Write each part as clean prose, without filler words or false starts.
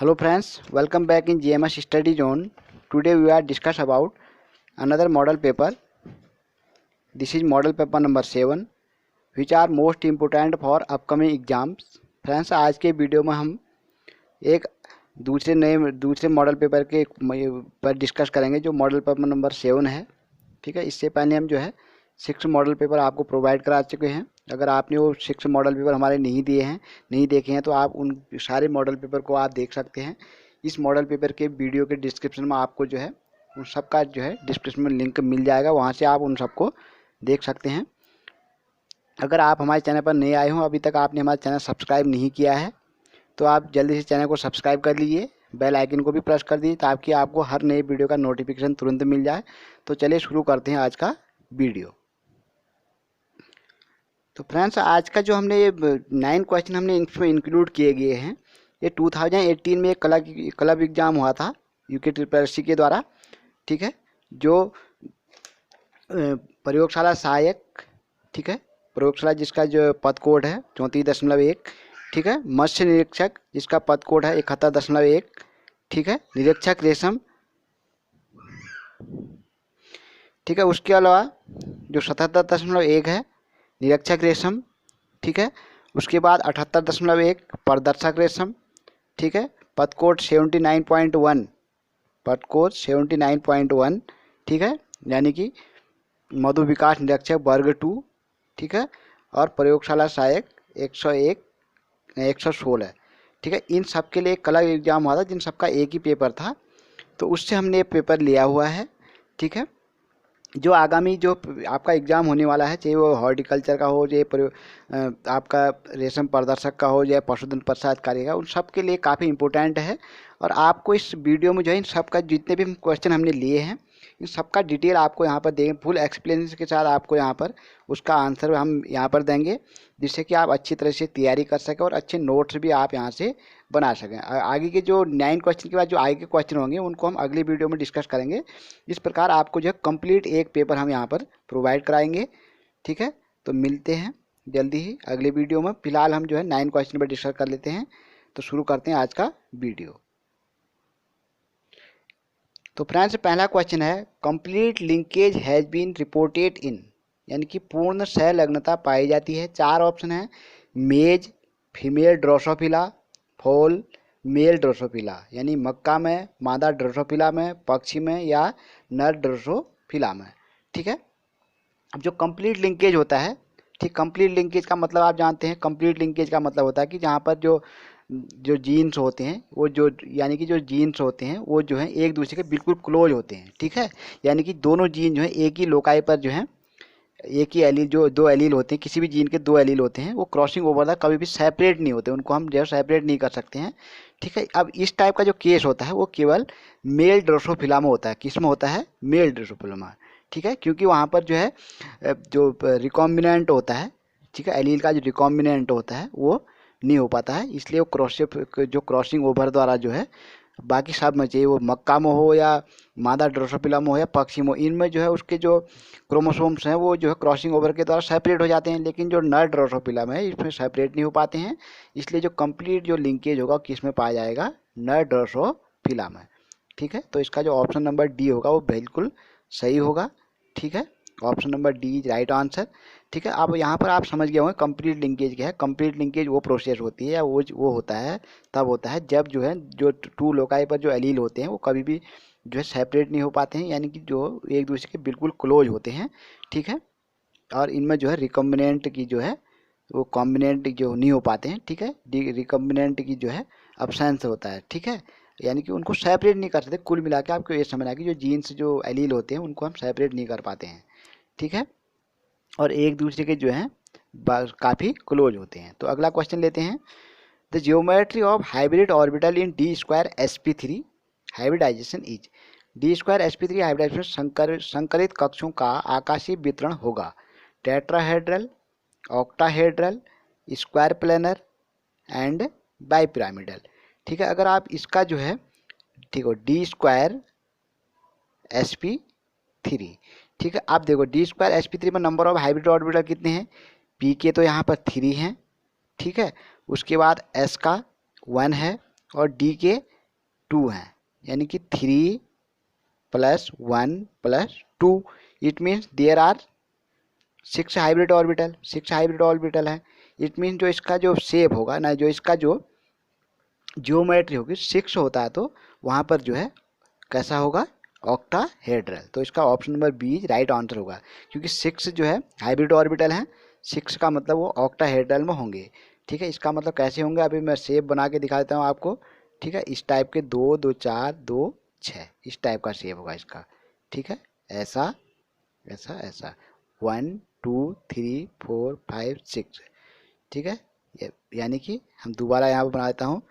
Hello friends, welcome back in GMS Study Zone. Today we are discuss about another model paper. This is model paper number 7 which are most important for upcoming exams. Friends, आज के video में हम एक दूसरे model paper के पर discuss करेंगे जो मॉडल पेपर नंबर 7 है। ठीक है, इससे पहले हम जो है 6 मॉडल पेपर आपको प्रोवाइड करा चुके हैं। अगर आपने वो 6 मॉडल पेपर हमारे नहीं देखे हैं तो आप उन सारे मॉडल पेपर को आप देख सकते हैं। इस मॉडल पेपर के वीडियो के डिस्क्रिप्शन में आपको जो है उन सब का जो है डिस्क्रिप्शन में लिंक मिल जाएगा, वहाँ से आप उन सबको देख सकते हैं। अगर आप हमारे चैनल पर नए आए हों, अभी तक आपने हमारा चैनल सब्सक्राइब नहीं किया है तो आप जल्दी से चैनल को सब्सक्राइब कर लीजिए, बेल आइकन को भी प्रेस कर दीजिए ताकि आपको हर नए वीडियो का नोटिफिकेशन तुरंत मिल जाए। तो चलिए शुरू करते हैं आज का वीडियो। तो फ्रेंड्स, आज का जो हमने ये 9 क्वेश्चन हमने इसमें इंक्लूड किए गए हैं। ये 2018 में एक क्लब एग्ज़ाम हुआ था यूके ट्रिपल के द्वारा। ठीक है, जो प्रयोगशाला सहायक, ठीक है, प्रयोगशाला जिसका जो पद कोड है 34.1, ठीक है, मत्स्य निरीक्षक जिसका पद कोड है 71.1, ठीक है, निरीक्षक रेशम, ठीक है, उसके अलावा जो 77.1 है निरीक्षक रेशम, ठीक है, उसके बाद 78.1 प्रदर्शक रेशम, ठीक है, पद कोड 79.1, पद कोड 79.1, ठीक है, यानी कि मधु विकास निरीक्षक वर्ग 2, ठीक है, और प्रयोगशाला सहायक 116, ठीक है। इन सब के लिए एक अलग एग्जाम हुआ था जिन सबका एक ही पेपर था, तो उससे हमने ये पेपर लिया हुआ है। ठीक है, जो आगामी जो आपका एग्ज़ाम होने वाला है, चाहे वो हॉर्टिकल्चर का हो, चाहे आपका रेशम प्रदर्शक का हो, या पशुधन प्रसाद कार्य का, उन सब के लिए काफ़ी इंपॉर्टेंट है। और आपको इस वीडियो में जो है इन सब का जितने भी क्वेश्चन हमने लिए हैं इन सब का डिटेल आपको यहाँ पर देंगे, फुल एक्सप्लेनेशन के साथ आपको यहाँ पर उसका आंसर हम यहाँ पर देंगे, जिससे कि आप अच्छी तरह से तैयारी कर सकें और अच्छे नोट्स भी आप यहाँ से बना सकें। आगे के जो 9 क्वेश्चन के बाद जो आगे के क्वेश्चन होंगे उनको हम अगली वीडियो में डिस्कस करेंगे। इस प्रकार आपको जो है कंप्लीट एक पेपर हम यहाँ पर प्रोवाइड कराएंगे। ठीक है, तो मिलते हैं जल्दी ही अगले वीडियो में। फिलहाल हम जो है 9 क्वेश्चन पर डिस्कस कर लेते हैं। तो शुरू करते हैं आज का वीडियो। तो फ्रेंड्स, पहला क्वेश्चन है complete linkage has been reported in, यानी कि पूर्ण सहलग्नता पाई जाती है। 4 ऑप्शन है, मेज, female Drosophila, fall, male Drosophila, यानी मक्का में, मादा ड्रोसोफिला में, पक्षी में, या नर ड्रोसोफिला में। ठीक है, अब जो कंप्लीट लिंकेज होता है, ठीक, कंप्लीट लिंकेज का मतलब आप जानते हैं। कंप्लीट लिंकेज का मतलब होता है कि जहाँ पर जो जीन्स होते हैं वो जो यानी कि जो जीन्स होते हैं वो जो है एक दूसरे के बिल्कुल क्लोज होते हैं। ठीक है, यानी कि दोनों जीन जो है एक ही लोकाई पर जो है एक ही एलील, जो 2 एलील होते हैं, किसी भी जीन के 2 एलील होते हैं, वो क्रॉसिंग ओवर द कभी भी सेपरेट नहीं होते, उनको हम जो है सेपरेट नहीं कर सकते हैं। ठीक है, अब इस टाइप का जो केस होता है वो केवल मेल ड्रोसोफिला में होता है। किस में होता है? मेल ड्रोसोफिला में। ठीक है, क्योंकि वहाँ पर जो है जो रिकॉम्बिनेंट होता है, ठीक है, एलील का जो रिकॉम्बिनेंट होता है वो नहीं हो पाता है, इसलिए वो जो क्रॉसिंग ओवर द्वारा जो है बाकी सब में, चाहिए वो मक्का में हो या मादा ड्रोसोफिला में हो या पक्षी में हो, इनमें जो है उसके जो क्रोमोसोम्स हैं वो जो है क्रॉसिंग ओवर के द्वारा सेपरेट हो जाते हैं। लेकिन जो नर ड्रोसोफिला में है इसमें सेपरेट नहीं हो पाते हैं, इसलिए जो कंप्लीट जो लिंकेज होगा किस में पाया जाएगा? नर ड्रोसोफिला में। ठीक है, तो इसका जो ऑप्शन नंबर डी होगा वो बिल्कुल सही होगा। ठीक है, option number D is right answer. ठीक है, अब यहाँ पर आप समझ गए होंगे कंप्लीट लिंकेज क्या है। कंप्लीट लिंकेज वो प्रोसेस होती है या वो होता है, तब होता है जब जो है जो 2 लोकाई पर जो एलील होते हैं वो कभी भी जो है सेपरेट नहीं हो पाते हैं, यानी कि जो एक दूसरे के बिल्कुल क्लोज होते हैं। ठीक है, और इनमें जो है रिकम्बिनेंट की जो है वो कॉम्बिनेंट जो नहीं हो पाते हैं। ठीक है, रिकम्बिनेंट की जो है अब्सेंस होता है। ठीक है, यानी कि उनको सेपरेट नहीं कर सकते। कुल मिला के आपको ये समझना कि जो जीन्स जो एलील होते हैं उनको हम सेपरेट नहीं कर पाते हैं। ठीक है, और एक दूसरे के जो हैं काफ़ी क्लोज होते हैं। तो अगला क्वेश्चन लेते हैं, the geometry of hybrid orbital in d2sp3 hybridization is. d2sp3 hybridization संकरित कक्षों का आकाशीय वितरण होगा tetrahedral, octahedral, square planar and bipyramidal. ठीक है, अगर आप इसका जो है ठीक हो d2sp3, ठीक है, आप देखो d2sp3 में नंबर ऑफ हाइब्रिड ऑर्बिटल कितने हैं? p के तो यहाँ पर 3 हैं। ठीक है, उसके बाद s का 1 है और d के 2 हैं, यानी कि 3 + 1 + 2, it means there are 6 hybrid orbital, 6 hybrid orbital है। इट मीन्स जो इसका जो शेप होगा ना, जो इसका जो जियोमेट्री होगी 6 होता है, तो वहाँ पर जो है कैसा होगा, ऑक्टाहेड्रल। तो इसका option number B right answer होगा, क्योंकि 6 जो है हाइब्रिड ऑर्बिटल हैं, 6 का मतलब वो ऑक्टाहेड्रल में होंगे। ठीक है, इसका मतलब कैसे होंगे अभी मैं शेप बना के दिखा देता हूँ आपको। ठीक है, इस टाइप के 2 2 4 2 6 इस टाइप का शेप होगा इसका। ठीक है, ऐसा ऐसा ऐसा 1 2 3 4 5 6। ठीक है, यानी कि हम दोबारा यहाँ पर बना देता हूँ।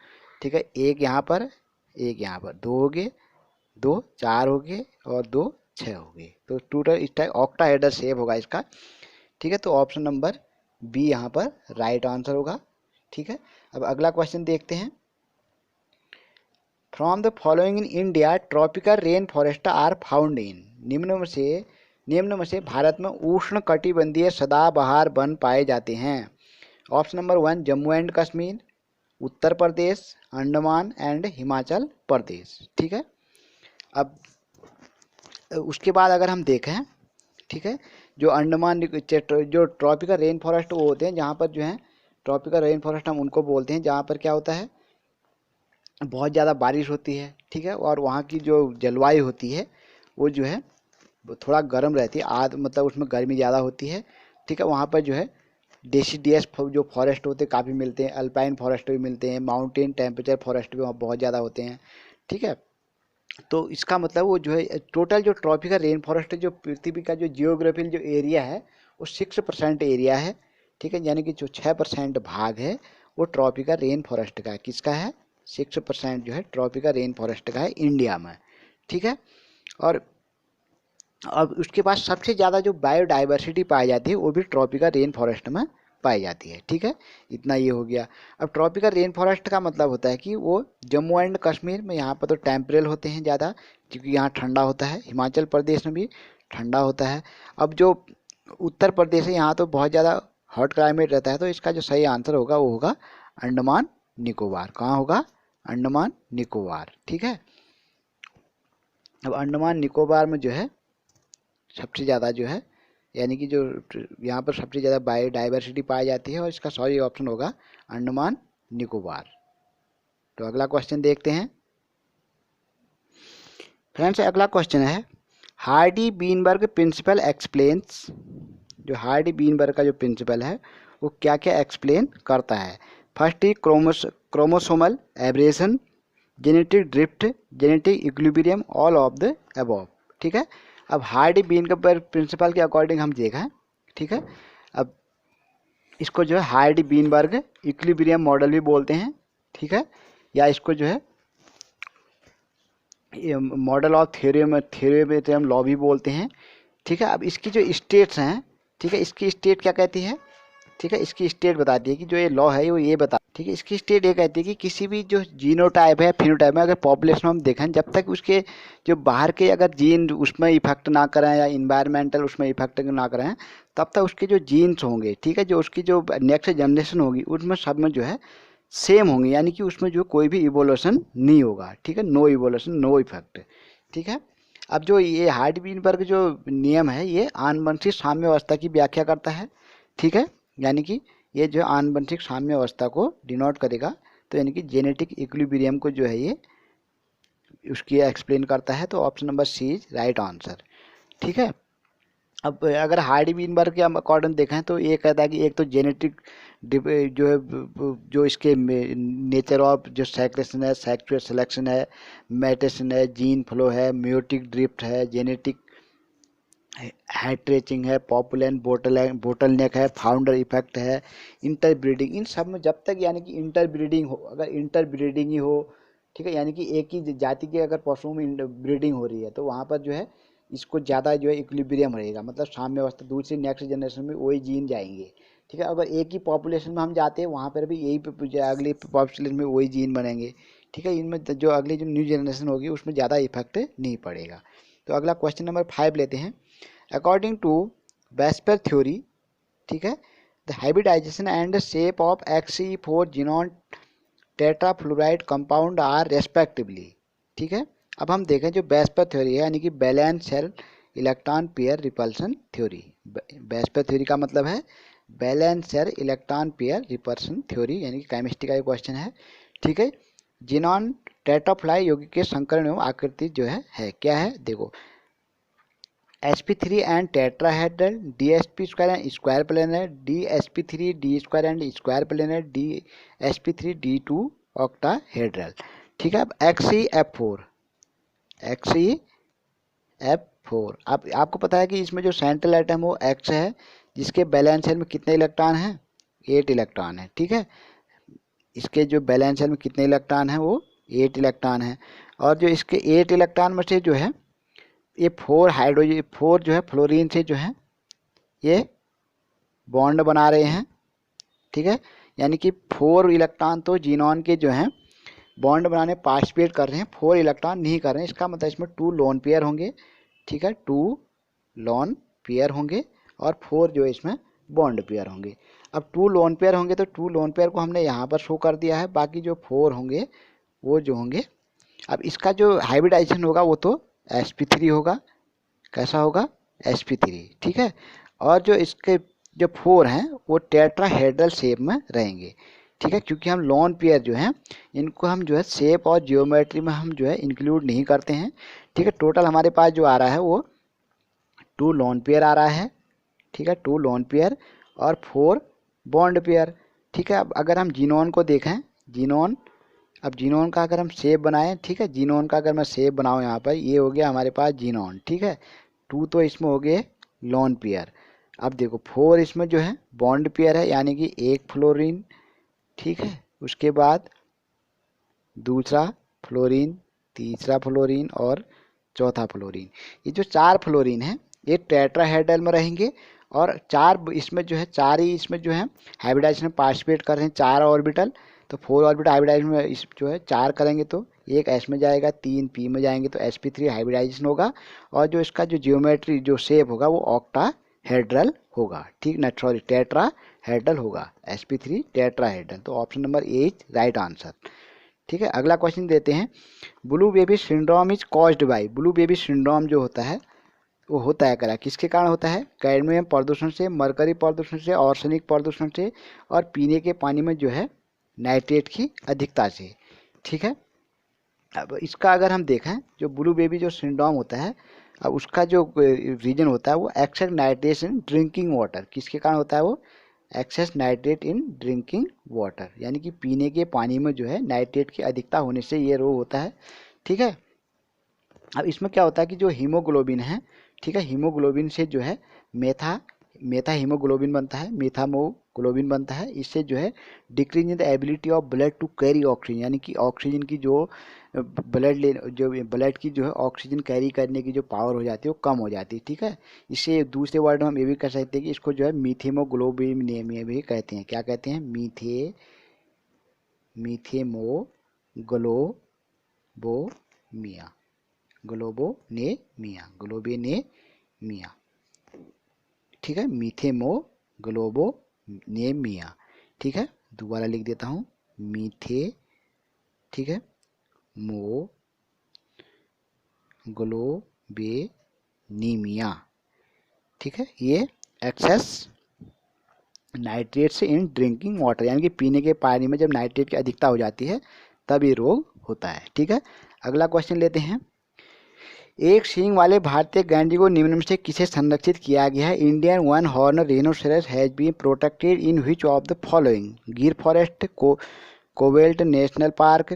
ठीक है, एक यहाँ पर, एक यहाँ पर, 2 हो गए, 2 4 हो गए और 2 6 हो गए। तो टोटल इस टाइप ऑक्टाहेड्रल शेप होगा इसका। ठीक है, तो ऑप्शन नंबर बी यहाँ पर राइट आंसर होगा। ठीक है, अब अगला क्वेश्चन देखते हैं। From the following in India tropical rain forest are found in, निम्न में से भारत में उष्ण कटिबंधीय सदाबहार वन पाए जाते हैं। Option number 1 Jammu and Kashmir, Uttar Pradesh, Andaman and Himachal Pradesh. ठीक है, अब उसके बाद अगर हम देखें, ठीक है, जो अंडमान जो ट्रॉपिकल रेन फॉरेस्ट वो होते हैं जहाँ पर जो है ट्रॉपिकल रेन फॉरेस्ट हम उनको बोलते हैं जहाँ पर क्या होता है, बहुत ज़्यादा बारिश होती है। ठीक है, और वहाँ की जो जलवायु होती है वो जो है थोड़ा गर्म रहती है, मतलब उसमें गर्मी ज़्यादा होती है। ठीक है, वहाँ पर जो है डेसिडियस जो फॉरेस्ट होते हैं काफ़ी मिलते हैं, अल्पाइन फॉरेस्ट भी मिलते हैं, माउंटेन टेम्परेचर फॉरेस्ट भी वहाँ बहुत ज़्यादा होते हैं। ठीक है, तो इसका मतलब वो जो है टोटल जो ट्रॉपिकल रेन फॉरेस्ट जो पृथ्वी का जो जियोग्राफिकल जो एरिया है वो 6% एरिया है। ठीक है, यानी कि जो 6% भाग है वो ट्रॉपिकल रेन फॉरेस्ट का है। किसका है, 6% जो है ट्रॉपिकल रेन फॉरेस्ट का है इंडिया में। ठीक है, और अब उसके पास सबसे ज़्यादा जो बायोडाइवर्सिटी पाई जाती है वो भी ट्रॉपिकल रेन फॉरेस्ट में पाई जाती है। ठीक है, इतना ये हो गया। अब ट्रॉपिकल रेन फॉरेस्ट का मतलब होता है कि वो जम्मू एंड कश्मीर में, यहाँ पर तो टेम्परेल होते हैं ज़्यादा क्योंकि यहाँ ठंडा होता है, हिमाचल प्रदेश में भी ठंडा होता है। अब जो उत्तर प्रदेश है यहाँ तो बहुत ज़्यादा हॉट क्लाइमेट रहता है, तो इसका जो सही आंसर होगा वो होगा अंडमान निकोबार। कहाँ होगा, अंडमान निकोबार। ठीक है, अब अंडमान निकोबार में जो है सबसे ज़्यादा जो है, यानी कि जो यहाँ पर सबसे ज़्यादा बायोडाइवर्सिटी पाई जाती है, और इसका सही ऑप्शन होगा अंडमान निकोबार। तो अगला क्वेश्चन देखते हैं फ्रेंड्स। अगला क्वेश्चन है हार्डी बीनबर्ग प्रिंसिपल एक्सप्लेन्स, जो हार्डी बीनबर्ग का जो प्रिंसिपल है वो क्या क्या एक्सप्लेन करता है। फर्स्ट ही chromosomal aberration, genetic drift, genetic equilibrium, all of the above. ठीक है, अब हार्डी बीनबर्ग प्रिंसिपल के अकॉर्डिंग हम देखें। ठीक है, अब इसको जो है हार्डी बीनबर्ग इक्विलिब्रियम मॉडल भी बोलते हैं। ठीक है, या इसको जो है मॉडल ऑफ थ्योरेम लॉ भी बोलते हैं। ठीक है, अब इसकी जो स्टेट्स हैं, ठीक है, इसकी स्टेट क्या कहती है। ठीक है, इसकी स्टेट बताती है कि जो ये लॉ है वो ये बता, ठीक है, इसकी स्टेट ये कहती है कि किसी भी जो जीनोटाइप है फिनोटाइप में अगर पॉपुलेशन में हम देखें, जब तक उसके जो बाहर के अगर जीन उसमें इफेक्ट ना करें या इन्वायरमेंटल उसमें इफेक्ट ना करें, तब तक उसके जो जीन्स होंगे, ठीक है, जो उसकी जो नेक्स्ट जनरेशन होगी उसमें सब में जो है सेम होंगे, यानी कि उसमें जो कोई भी इवोल्यूशन नहीं होगा। ठीक है, नो इवोल्यूशन नो इफेक्ट। ठीक है, अब जो ये हार्डी-बीनबर्ग जो नियम है ये आनुवंशिक साम्यावस्था की व्याख्या करता है। ठीक है, यानी कि ये जो आनुवंशिक साम्यावस्था को डिनोट करेगा, तो यानी कि जेनेटिक इक्विलिब्रियम को जो है ये उसकी एक्सप्लेन करता है। तो option number C is right answer. ठीक है, अब अगर हार्डी बीनबर्ग के अकॉर्डिंग देखें तो ये कहता है कि एक तो जेनेटिक जो है जो इसके नेचर ऑफ जो सेक्रेशन है, सेक्सुअल सिलेक्शन है, मेटेशन है, जीन फ्लो है, म्यूटिक ड्रिफ्ट है, जेनेटिक हैट्रेचिंग है, पॉपुलेन बोटलनेक है, फाउंडर इफेक्ट है, इंटरब्रीडिंग। इन सब में जब तक यानी कि इंटरब्रीडिंग हो, अगर इंटरब्रीडिंग ही हो, ठीक है, यानी कि एक ही जाति के अगर पशुओं में ब्रीडिंग हो रही है तो वहाँ पर जो है इसको ज़्यादा जो है इक्विलिब्रियम रहेगा, मतलब साम्य अवस्था, दूसरी नेक्स्ट जनरेशन में वही जीन जाएंगे। ठीक है, अगर एक ही पॉपुलेशन में हम जाते हैं वहाँ पर भी यही अगली पॉपुलेशन में वही जीन बनेंगे। ठीक है, इनमें जो अगली जो न्यू जनरेशन होगी उसमें ज़्यादा इफेक्ट नहीं पड़ेगा। तो अगला क्वेश्चन नंबर 5 लेते हैं। अकॉर्डिंग टू वेस्पर थ्योरी, ठीक है, the hybridization and shape of XE4 xenon tetrafluoride compound are respectively, ठीक है। अब हम देखें जो बेस्पर थ्योरी है, यानी कि valence shell electron pair repulsion theory. VSEPR theory का मतलब है valence shell electron pair repulsion theory, यानी कि केमिस्ट्री का ये क्वेश्चन है। ठीक है। जिनॉन टेट्राफ्लाई यौगिक के संकरण एवं आकृति जो है क्या है, देखो sp3 and tetrahedral, dsp square and square planar, dsp3 D square and square planar, dsp3 d2 octahedral. ठीक है। अब XeF4, अब आपको पता है कि इसमें जो सेंट्रल एटम वो X है, जिसके बैलेंस शेल में कितने इलेक्ट्रॉन हैं, 8 इलेक्ट्रॉन है। ठीक है। इसके जो बैलेंस शेल में कितने इलेक्ट्रॉन हैं, वो 8 इलेक्ट्रॉन है। और जो इसके 8 इलेक्ट्रॉन में से जो है ये 4 हाइड्रोजन 4 जो है फ्लोरीन से जो है ये बॉन्ड बना रहे हैं। ठीक है। यानी कि 4 इलेक्ट्रॉन तो जीनॉन के जो हैं बॉन्ड बनाने पार्टिसिपेट कर रहे हैं, 4 इलेक्ट्रॉन नहीं कर रहे हैं। इसका मतलब इसमें 2 लोन पेयर होंगे। ठीक है, 2 लोन पेयर होंगे और 4 जो है इसमें बॉन्ड पेयर होंगे। अब 2 लोन पेयर होंगे तो 2 लोन पेयर को हमने यहाँ पर शो कर दिया है, बाकी जो 4 होंगे वो जो होंगे, अब इसका जो हाइब्रिडाइजेशन होगा वो तो sp3 होगा। कैसा होगा, sp3। ठीक है। और जो इसके जो 4 हैं वो टेट्राहेड्रल शेप में रहेंगे। ठीक है, क्योंकि हम लोन पेयर जो हैं इनको हम जो है शेप और जियोमेट्री में हम जो है इंक्लूड नहीं करते हैं। ठीक है। टोटल हमारे पास जो आ रहा है वो 2 लोन पेयर आ रहा है। ठीक है, 2 लोन पेयर और 4 बॉन्ड पेयर। ठीक है। अब अगर हम जीनोन को देखें, जीनोन, अब जीनोन का अगर हम शेप बनाएं, ठीक है, जीनोन का अगर मैं शेप बनाऊं यहाँ पर, ये हो गया हमारे पास जीनोन। ठीक है, 2 तो इसमें हो गए लोन पेयर। अब देखो 4 इसमें जो है बॉन्ड पेयर है, यानी कि एक फ्लोरीन। ठीक है, उसके बाद दूसरा फ्लोरीन, तीसरा फ्लोरीन और चौथा फ्लोरीन। ये जो 4 फ्लोरीन है ये टेट्राहेड्रल में रहेंगे और 4 इसमें जो है 4 ही इसमें जो है हाइब्रिडाइजेशन में पार्टिसिपेट कर रहे हैं, 4 ऑर्बिटल। तो 4 ऑर्बिटल हाइब्रिडाइजेशन में इस जो है 4 करेंगे तो एक S में जाएगा, 3 P में जाएंगे तो sp3 हाइब्रिडाइजेशन होगा। और जो इसका जो जियोमेट्री जो शेप होगा वो ऑक्टाहेड्रल होगा। ठीक ना, सॉरी टेट्राहेड्रल होगा, sp3 टेट्राहेड्रल। तो option number A is right answer. ठीक है। अगला क्वेश्चन देते हैं, blue baby syndrome is caused by, blue baby syndrome जो होता है वो होता है करा किसके कारण होता है, कैडमियम प्रदूषण से, मरकरी प्रदूषण से, आर्सेनिक प्रदूषण से और पीने के पानी में जो है नाइट्रेट की अधिकता से। ठीक है। अब इसका अगर हम देखें जो ब्लू बेबी जो सिंड्रोम होता है, अब उसका जो रीजन होता है वो excess nitrate in drinking water, किसके कारण होता है वो, excess nitrate in drinking water, यानी कि पीने के पानी में जो है नाइट्रेट की अधिकता होने से ये रोग होता है। ठीक है। अब इसमें क्या होता है कि जो हीमोग्लोबिन है, ठीक है, हीमोग्लोबिन से जो है मेथा हीमोग्लोबिन बनता है, मेथामोग्लोबिन बनता है। इससे जो है decrease in the ability of blood to carry oxygen, यानी कि ऑक्सीजन की जो ब्लड की जो है ऑक्सीजन कैरी करने की जो पावर हो जाती है वो कम हो जाती है। ठीक है। इससे दूसरे वर्ड में हम ये भी कह सकते हैं कि इसको जो है मीथेमोग्लोबिनेमिया भी कहते हैं। क्या कहते हैं, मीथेमोग्लोबोमिया, ग्लोबोनेमिया। ठीक है, मीथेमोग्लोबोनेमिया। ठीक है, दोबारा लिख देता हूँ, मीथे, ठीक है, मो ग्लोबेनीमिया। ठीक है, ये एक्सेस नाइट्रेट से इन ड्रिंकिंग वाटर, यानी कि पीने के पानी में जब नाइट्रेट की अधिकता हो जाती है तब ये रोग होता है। ठीक है। अगला क्वेश्चन लेते हैं, एक सींग वाले भारतीय गैंडे को निम्न में से किसे संरक्षित किया गया है, Indian one horn rhinoceros has been protected in which of the following, Gir forest, कोवेल्ट national park,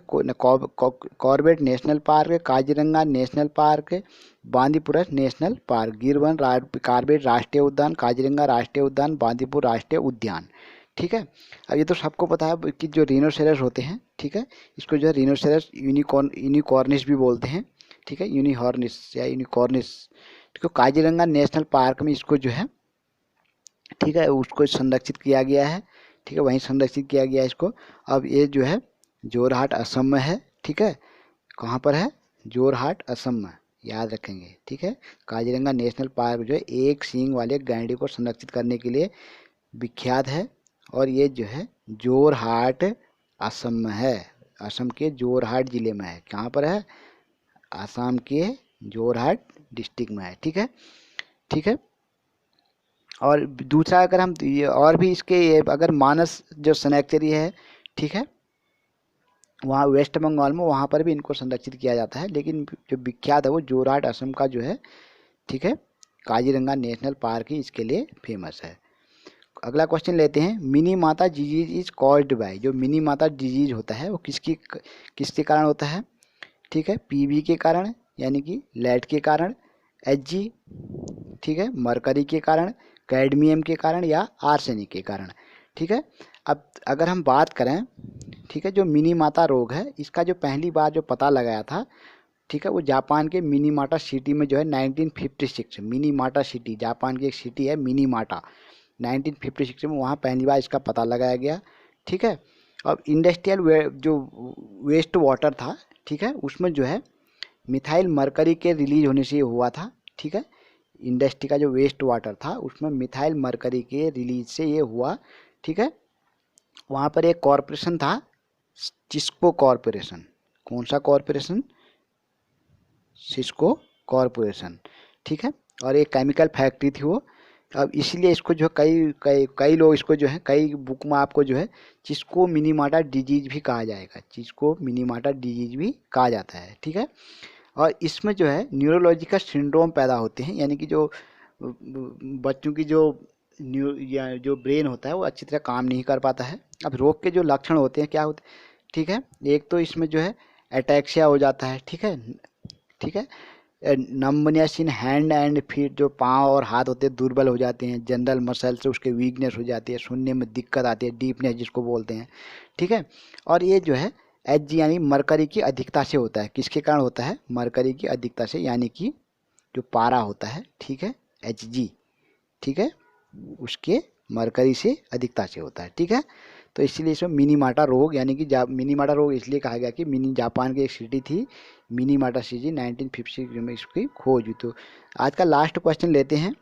Corbett national park, Kaziranga national park, Bandipur national park. Gir वन कॉर्बेट राष्ट्रीय उद्यान, काजीरंगा राष्ट्रीय उद्यान, बांदीपुर राष्ट्रीय उद्यान। ठीक है। अब ये तो सबको पता है कि जो रिनोसेरस होते हैं, ठीक है, इसको जो है रिनोसेरस यूनिकॉर्निस भी बोलते हैं। ठीक है, यूनिहॉर्निस या यूनिकॉर्निस। तो काजीरंगा नेशनल पार्क में इसको जो है, ठीक है, उसको संरक्षित किया गया है। ठीक है, वहीं संरक्षित किया गया है इसको। अब ये जो है जोरहाट असम में है। ठीक है, कहाँ पर है, जोरहाट असम में, याद रखेंगे। ठीक है, काजीरंगा नेशनल पार्क जो है एक सींग वाले गैंडे को संरक्षित करने के लिए विख्यात है और ये जो है जोरहाट असम में है, असम के जोरहाट जिले में है। कहाँ पर है, आसाम के जोरहाट डिस्ट्रिक्ट में है। ठीक है, ठीक है। और दूसरा अगर हम और भी इसके अगर मानस जो सैनिटरी है, ठीक है, वहाँ वेस्ट बंगाल में, वहाँ पर भी इनको संरक्षित किया जाता है, लेकिन जो विख्यात है वो जोरहाट असम का जो है, ठीक है, काजीरंगा नेशनल पार्क ही इसके लिए फेमस है। अगला क्वेश्चन लेते हैं, मिनी माता डिजीज इज कॉज्ड बाय। जो मिनी माता डिजीज होता है वो किसके कारण होता है? ठीक है, पीवी के कारण, यानी कि लेड के कारण, एचजी, ठीक है, मरकरी के कारण, कैडमियम के कारण, या आर्सेनिक के कारण। ठीक है, अब अगर हम बात करें, ठीक है, जो मिनी माता रोग है इसका जो पहली बार जो पता लगाया था, ठीक है, वो जापान के मिनीमाटा सिटी में जो है 1956, मिनीमाटा सिटी, जापान की एक सिटी है मिनीमाटा, 1956 में वहाँ पहली बार इसका पता लगाया गया। ठीक है, अब इंडस्ट्रियल जो वेस्ट वाटर था, ठीक है, उसमें जो है मिथाइल मरकरी के रिलीज होने से हुआ था। ठीक है, इंडस्ट्री का जो वेस्ट वाटर था उसमें मिथाइल मरकरी के रिलीज से ये हुआ। ठीक है, वहाँ पर एक कॉरपोरेशन था, सिस्को कॉरपोरेशन। कौन सा कॉरपोरेशन? Cisco corporation. ठीक है, और एक केमिकल फैक्ट्री थी वो। अब इसलिए इसको जो कई कई कई लोग इसको जो है कई बुक में आपको जो है चिस्को मिनीमाटा डिजीज भी कहा जाएगा, चिस्को मिनीमाटा डिजीज भी कहा जाता है। ठीक है, और इसमें जो है न्यूरोलॉजिकल सिंड्रोम पैदा होते हैं, यानी कि जो बच्चों की जो या जो ब्रेन होता है वो अच्छी तरह काम नहीं कर पाता है। अब रोग के जो लक्षण होते हैं क्या होते हैं? ठीक है, एक तो इसमें जो है अटैक्सिया हो जाता है। ठीक है, ठीक है, numbness in hand and feet, जो पाँव और हाथ होते हैं दुर्बल हो जाते हैं, जनरल मसल से उसके वीकनेस हो जाती है, सुनने में दिक्कत आती है, डीपनेस जिसको बोलते हैं। ठीक है, और ये जो है एच यानी मरकरी की अधिकता से होता है। किसके कारण होता है? मरकरी की अधिकता से, यानी कि जो पारा होता है, ठीक है, एच जी, ठीक है, उसके मरकरी से अधिकता से होता है। ठीक है, तो इसलिए इसमें मिनीमाटा रोग, यानी कि मिनीमाटा रोग इसलिए कहा गया कि जापान की एक सिटी थी मिनीमाटा सिटी, 1956 में इसकी खोज हुई। तो आज का लास्ट क्वेश्चन लेते हैं,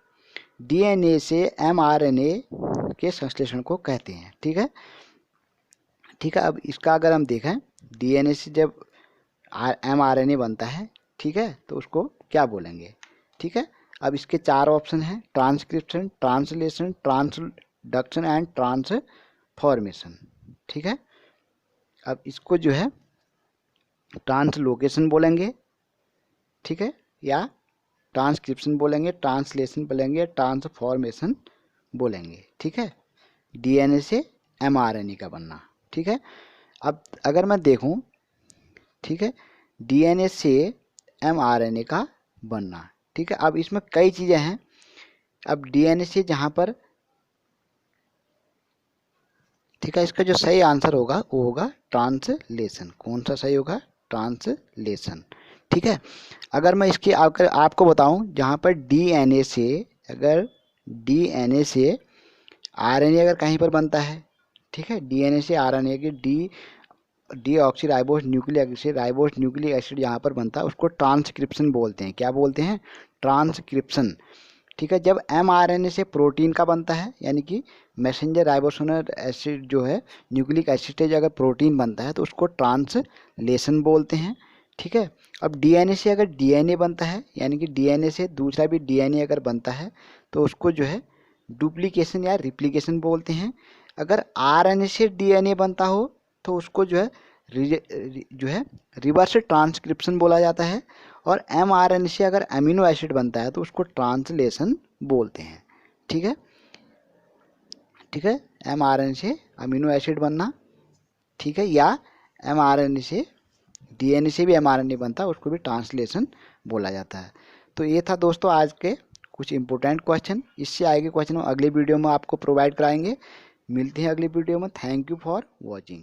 डीएनए से एमआरएनए के संश्लेषण को कहते हैं। ठीक है, ठीक है, अब इसका अगर हम देखें, डीएनए से जब एमआरएनए बनता है, ठीक है, तो उसको क्या बोलेंगे? ठीक है, अब इसके 4 ऑप्शन हैं, transcription, translation, transduction and transformation. ठीक है, अब इसको जो है ट्रांसलोकेशन बोलेंगे, ठीक है, या ट्रांसक्रिप्शन बोलेंगे, ट्रांसलेशन बोलेंगे, ट्रांसफॉर्मेशन बोलेंगे। ठीक है, डीएनए से एमआरएनए का बनना। ठीक है, अब अगर मैं देखूं, ठीक है, डीएनए से एमआरएनए का बनना, ठीक है, अब इसमें कई चीज़ें हैं। अब डीएनए से जहाँ पर, ठीक है, इसका जो सही आंसर होगा वो होगा ट्रांसलेशन। कौन सा सही होगा? ट्रांसलेशन। ठीक है, अगर मैं इसकी आपको बताऊं, जहाँ पर डीएनए से, अगर डीएनए से आरएनए अगर कहीं पर बनता है, ठीक है, डीएनए से आरएनए की deoxyribose nucleic acid, ribose nucleic acid यहाँ पर बनता है, उसको ट्रांसक्रिप्शन बोलते हैं। क्या बोलते हैं? ट्रांसक्रिप्शन। ठीक है, जब एमआरएनए से प्रोटीन का बनता है, यानी कि मैसेंजर राइबोसोमल एसिड जो है, न्यूक्लिक एसिड से अगर प्रोटीन बनता है तो उसको ट्रांसलेशन बोलते हैं। ठीक है, अब डीएनए से अगर डीएनए बनता है, यानी कि डीएनए से दूसरा भी डीएनए अगर बनता है तो उसको जो है डुप्लीकेशन या रिप्लिकेशन बोलते हैं। अगर आरएनए से डीएनए बनता हो तो उसको जो है रिवर्स ट्रांसक्रिप्शन बोला जाता है। और एमआरएनए से अगर अमीनो एसिड बनता है तो उसको ट्रांसलेशन बोलते हैं। ठीक है, ठीक है, एमआरएनए से अमीनो एसिड बनना, ठीक है, या एमआरएनए से डीएनए से भी एमआरएनए बनता है, उसको भी ट्रांसलेशन बोला जाता है। तो ये था दोस्तों आज के कुछ इंपॉर्टेंट क्वेश्चन। इससे आगे क्वेश्चन हम अगले वीडियो में आपको प्रोवाइड कराएंगे। मिलते हैं अगली वीडियो में। Thank you for watching.